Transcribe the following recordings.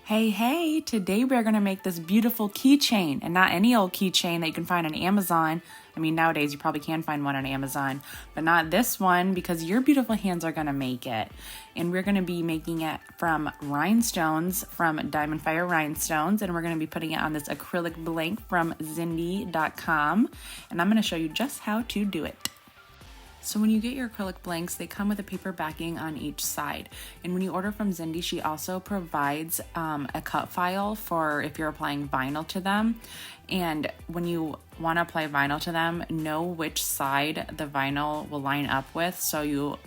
Hey, today we're going to make this beautiful keychain, and not any old keychain that you can find on Amazon. I mean, nowadays you probably can find one on Amazon, but not this one because your beautiful hands are going to make it. And we're going to be making it from rhinestones, from Diamond Fire Rhinestones, and we're going to be putting it on this acrylic blank from Zindee.com, and I'm going to show you just how to do it. So when you get your acrylic blanks, they come with a paper backing on each side. And when you order from Zindee, she also provides a cut file for if you're applying vinyl to them. And when you want to apply vinyl to them, know which side the vinyl will line up with. So you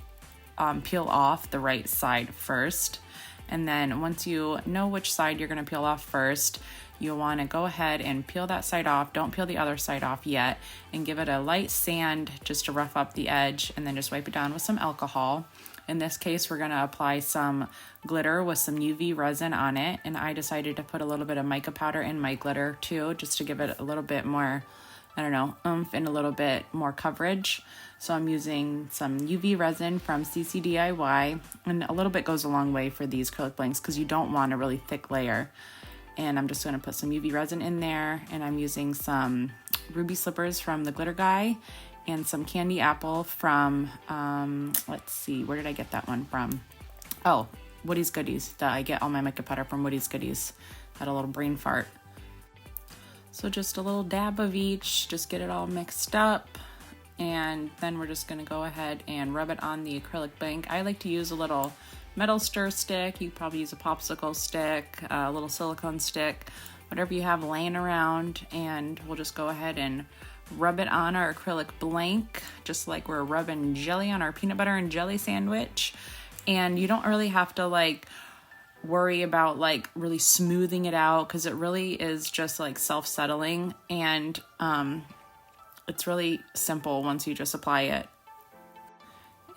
peel off the right side first. And then once you know which side you're going to peel off first, you'll want to go ahead and peel that side off. Don't peel the other side off yet, and give it a light sand just to rough up the edge, and then just wipe it down with some alcohol. In this case, we're going to apply some glitter with some UV resin on it, and I decided to put a little bit of mica powder in my glitter too, just to give it a little bit more, oomph and a little bit more coverage. So I'm using some UV resin from CCDIY, and a little bit goes a long way for these acrylic blanks because you don't want a really thick layer. And I'm just going to put some UV resin in there, and I'm using some ruby slippers from the glitter guy and some candy apple from, let's see, where did I get that one from? Oh, Woody's Goodies. I get all my mica powder from Woody's Goodies. Had a little brain fart. So just a little dab of each, just get it all mixed up. And then we're just going to go ahead and rub it on the acrylic blank. I like to use a little metal stir stick. You probably use a popsicle stick, a little silicone stick, whatever you have laying around, and we'll just go ahead and rub it on our acrylic blank, just like we're rubbing jelly on our peanut butter and jelly sandwich. And you don't really have to worry about really smoothing it out, because it really is just self-settling, and it's really simple once you just apply it.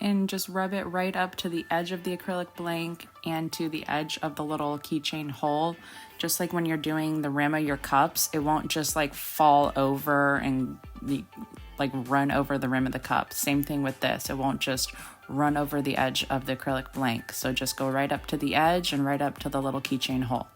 And just rub it right up to the edge of the acrylic blank and to the edge of the little keychain hole. Just like when you're doing the rim of your cups, it won't just fall over and run over the rim of the cup. Same thing with this. It won't just run over the edge of the acrylic blank. So just go right up to the edge and right up to the little keychain hole.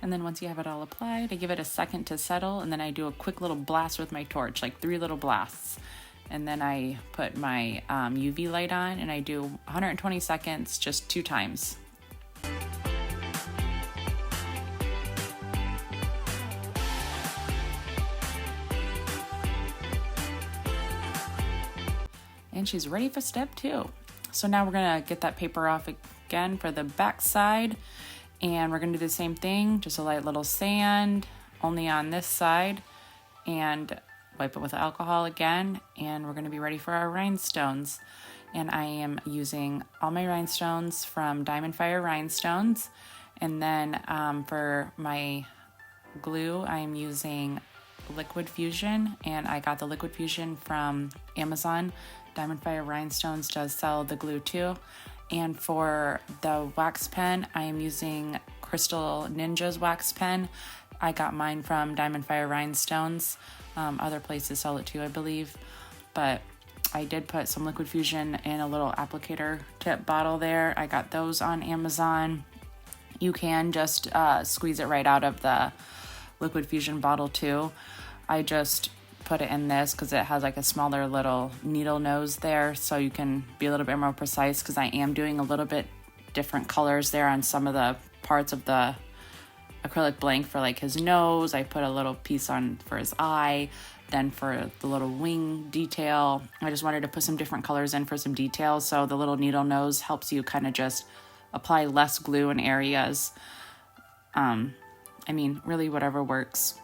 And then once you have it all applied, I give it a second to settle, and then I do a quick little blast with my torch, 3 little blasts. And then I put my UV light on, and I do 120 seconds, just 2 times. And she's ready for step 2. So now we're gonna get that paper off again for the back side, and we're gonna do the same thing, just a light little sand only on this side, and wipe it with alcohol again, and we're gonna be ready for our rhinestones. And I am using all my rhinestones from Diamond Fire Rhinestones, and then for my glue I'm using Liquid Fusion, and I got the Liquid Fusion from Amazon. Diamond Fire Rhinestones does sell the glue too. And for the wax pen, I am using Crystal Ninja's wax pen. I got mine from Diamond Fire Rhinestones. Other places sell it too, I believe. But I did put some Liquid Fusion in a little applicator tip bottle there. I got those on Amazon. You can just squeeze it right out of the Liquid Fusion bottle too. I just put it in this because it has like a smaller little needle nose there, so you can be a little bit more precise, because I am doing a little bit different colors there on some of the parts of the acrylic blank. For like his nose, I put a little piece on for his eye. Then for the little wing detail, I just wanted to put some different colors in for some details, so the little needle nose helps you kind of just apply less glue in areas. I mean, really whatever works.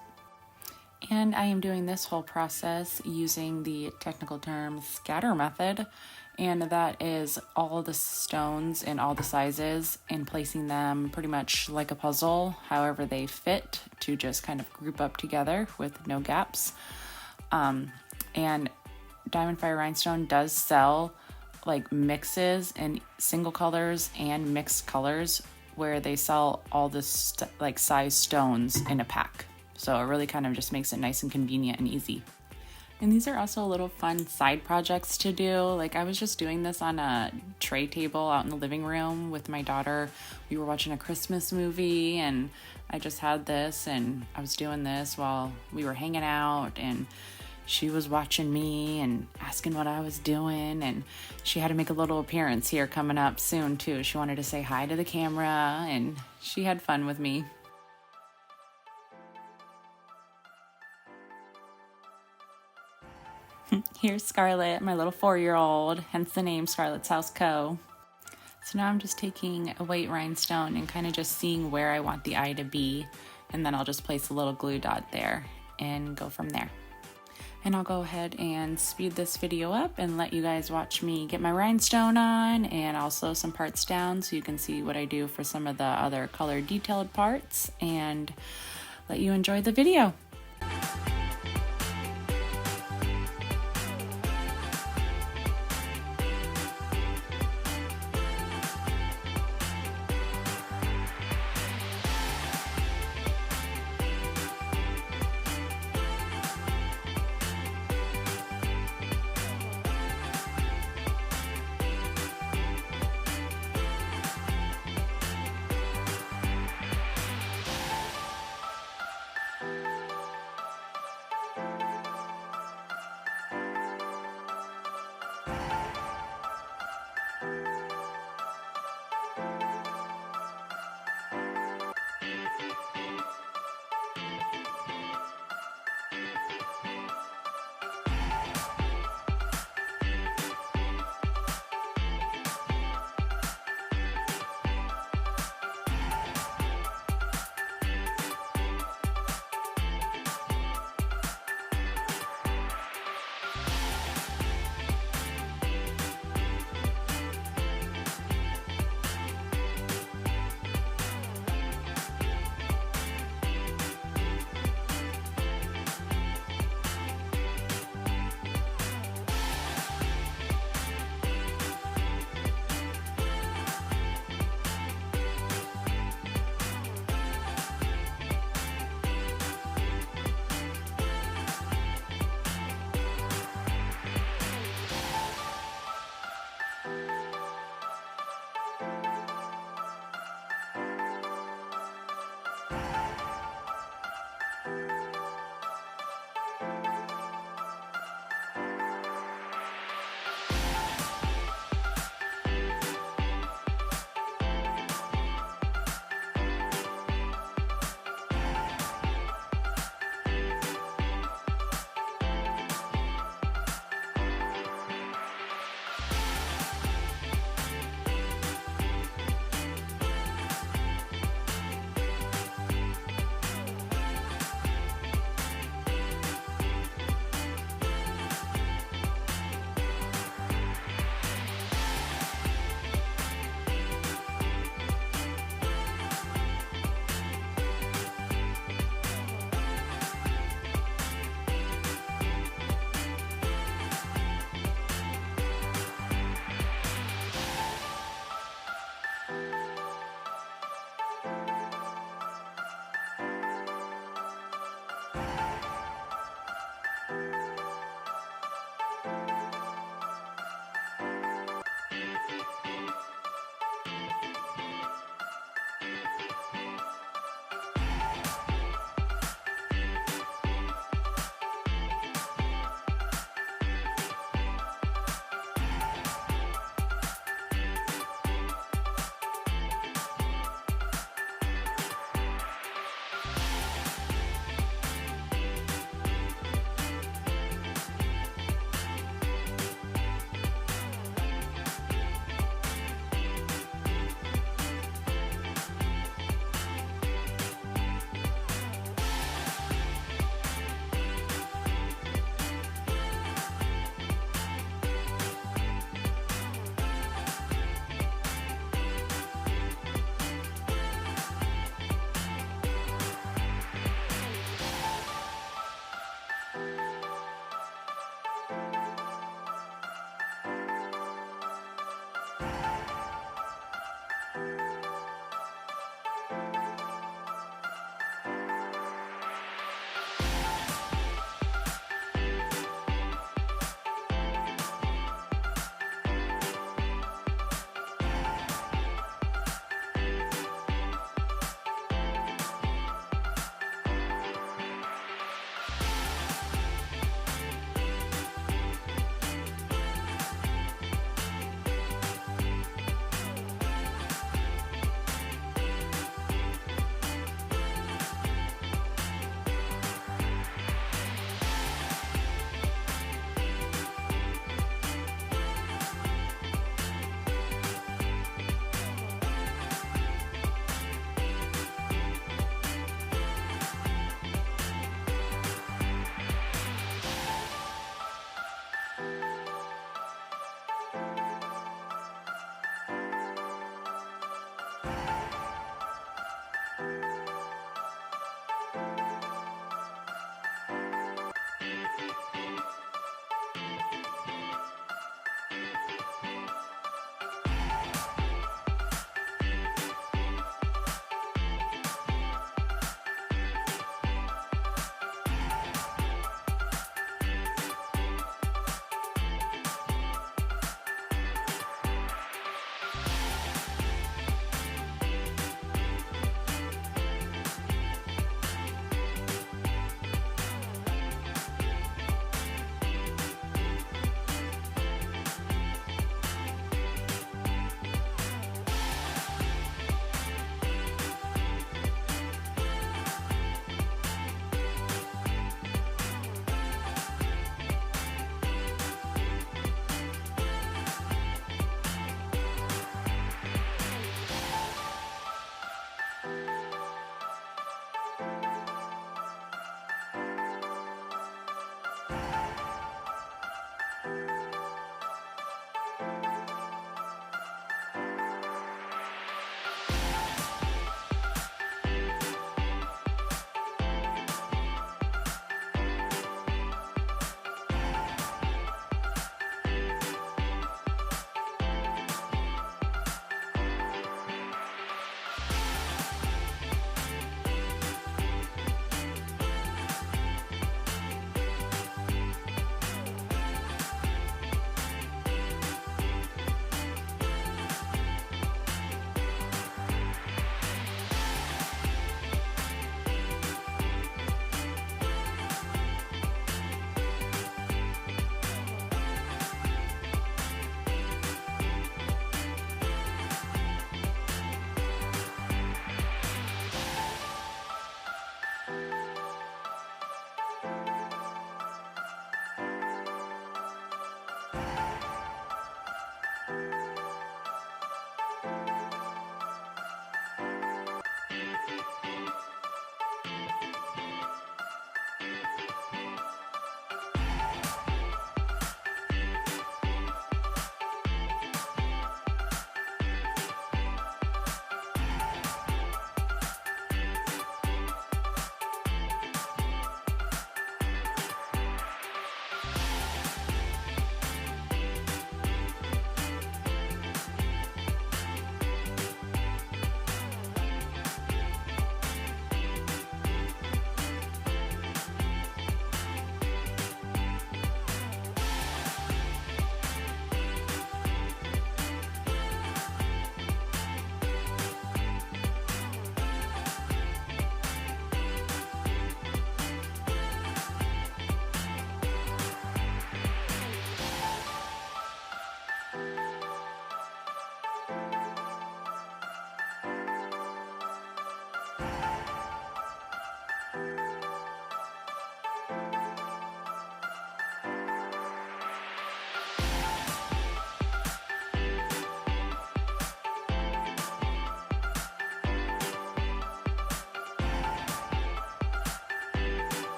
And I am doing this whole process using the technical term scatter method, and that is all the stones in all the sizes and placing them pretty much like a puzzle, however they fit, to just kind of group up together with no gaps. And Diamond Fire Rhinestone does sell like mixes in single colors and mixed colors, where they sell all this like size stones in a pack. So it really kind of just makes it nice and convenient and easy. And these are also little fun side projects to do. Like I was just doing this on a tray table out in the living room with my daughter. We were watching a Christmas movie, and I just had this, and I was doing this while we were hanging out, and she was watching me and asking what I was doing, and she had to make a little appearance here coming up soon too. She wanted to say hi to the camera, and she had fun with me. Here's Scarlett, my little 4-year-old, hence the name Scarlett's House Co. So now I'm just taking a white rhinestone and kind of just seeing where I want the eye to be, and then I'll just place a little glue dot there and go from there. And I'll go ahead and speed this video up and let you guys watch me get my rhinestone on, and also some parts down so you can see what I do for some of the other color detailed parts, and let you enjoy the video.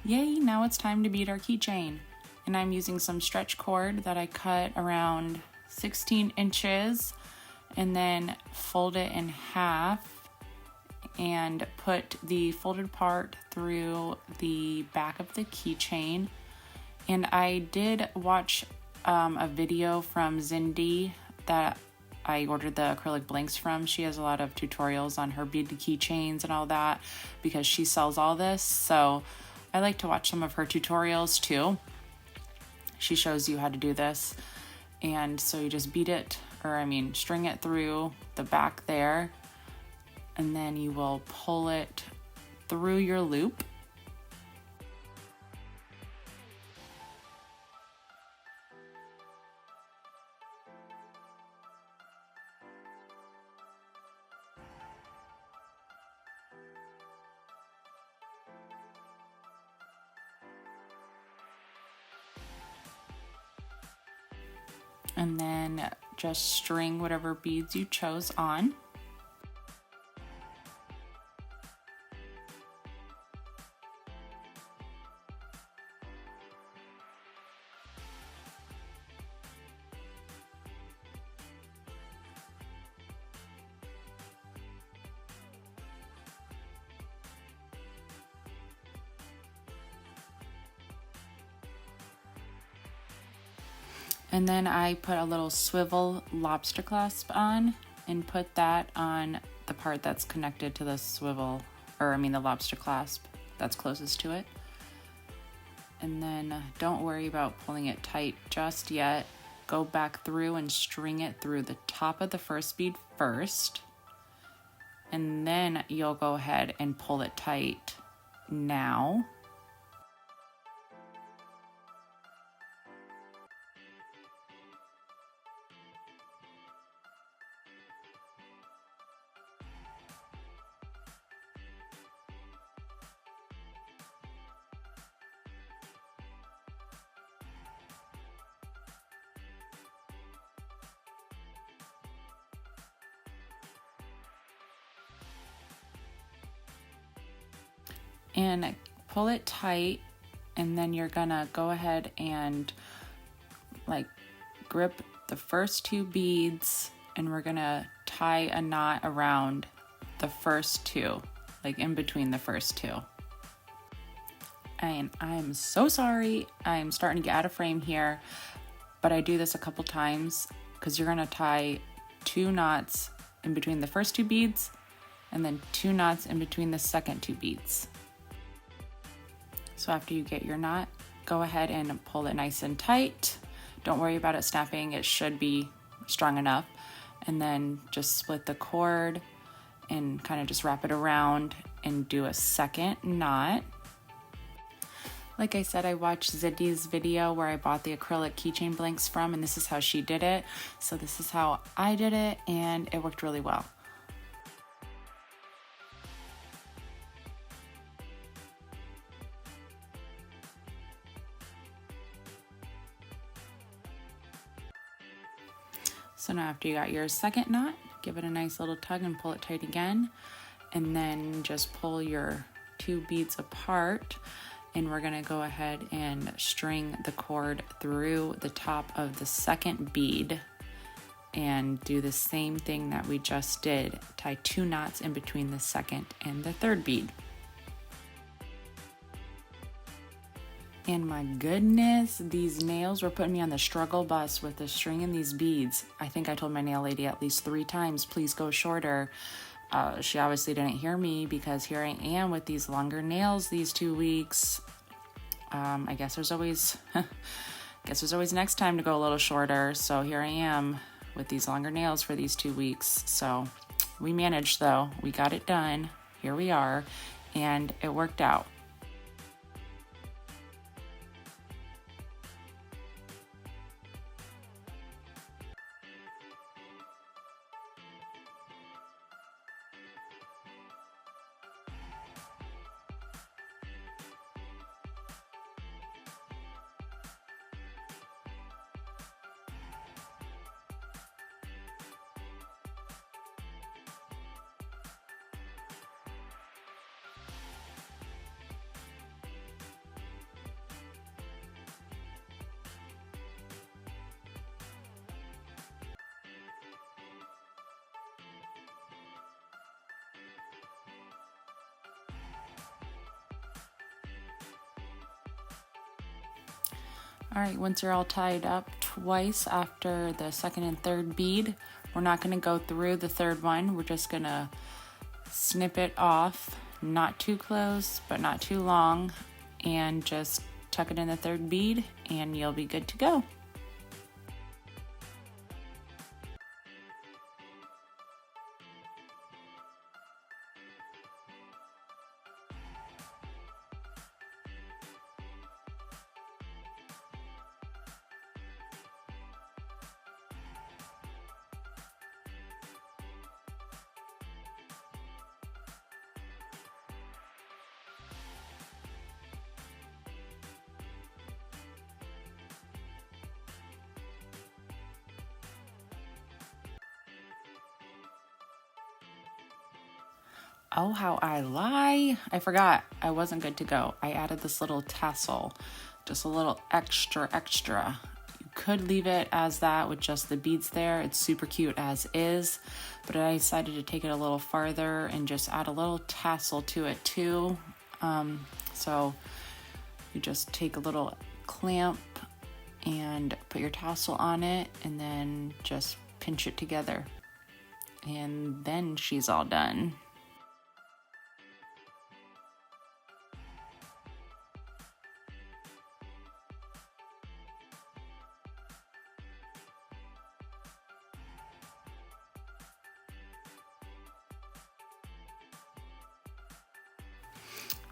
Yay, now it's time to bead our keychain. And I'm using some stretch cord that I cut around 16 inches and then fold it in half and put the folded part through the back of the keychain. And I did watch a video from Zindee that I ordered the acrylic blanks from. She has a lot of tutorials on her beaded keychains and all that because she sells all this. So I like to watch some of her tutorials too. She shows you how to do this. And so you just bead it, string it through the back there, and then you will pull it through your loop. And then just string whatever beads you chose on. And then I put a little swivel lobster clasp on and put that on the part that's connected to the swivel, the lobster clasp that's closest to it. And then don't worry about pulling it tight just yet. Go back through and string it through the top of the first bead first. And then you'll go ahead and pull it tight now. And pull it tight, and then you're gonna go ahead and grip the first two beads, and we're gonna tie a knot around the first two, in between the first two. And I'm so sorry, I'm starting to get out of frame here, but I do this a couple times because you're gonna tie 2 knots in between the first 2 beads and then 2 knots in between the second 2 beads. So after you get your knot, go ahead and pull it nice and tight. Don't worry about it snapping, it should be strong enough. And then just split the cord and kind of just wrap it around and do a second knot. Like I said, I watched Zindee's video where I bought the acrylic keychain blanks from, and this is how she did it. So this is how I did it, and it worked really well. So now after you got your second knot, give it a nice little tug and pull it tight again. And then just pull your 2 beads apart. And we're gonna go ahead and string the cord through the top of the second bead and do the same thing that we just did. Tie 2 knots in between the second and the third bead. And my goodness, these nails were putting me on the struggle bus with the string and these beads. I think I told my nail lady at least 3 times, please go shorter. She obviously didn't hear me because here I am with these longer nails these 2 weeks. I guess there's always next time to go a little shorter. So here I am with these longer nails for these 2 weeks. So we managed though, we got it done. Here we are, and it worked out. All right, once you're all tied up twice after the second and third bead, we're not going to go through the third one. We're just going to snip it off, not too close, but not too long, and just tuck it in the third bead and you'll be good to go. Oh, how I lie. I forgot. I wasn't good to go. I added this little tassel, just a little extra. You could leave it as that with just the beads there. It's super cute as is, but I decided to take it a little farther and just add a little tassel to it too. So you just take a little clamp and put your tassel on it and then just pinch it together. And then she's all done.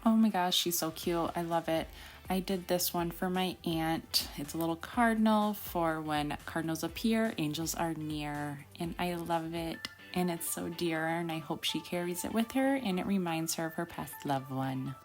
Oh my gosh, she's so cute. I love it. I did this one for my aunt. It's a little cardinal for when cardinals appear, angels are near. And I love it. And it's so dear, and I hope she carries it with her and it reminds her of her past loved one.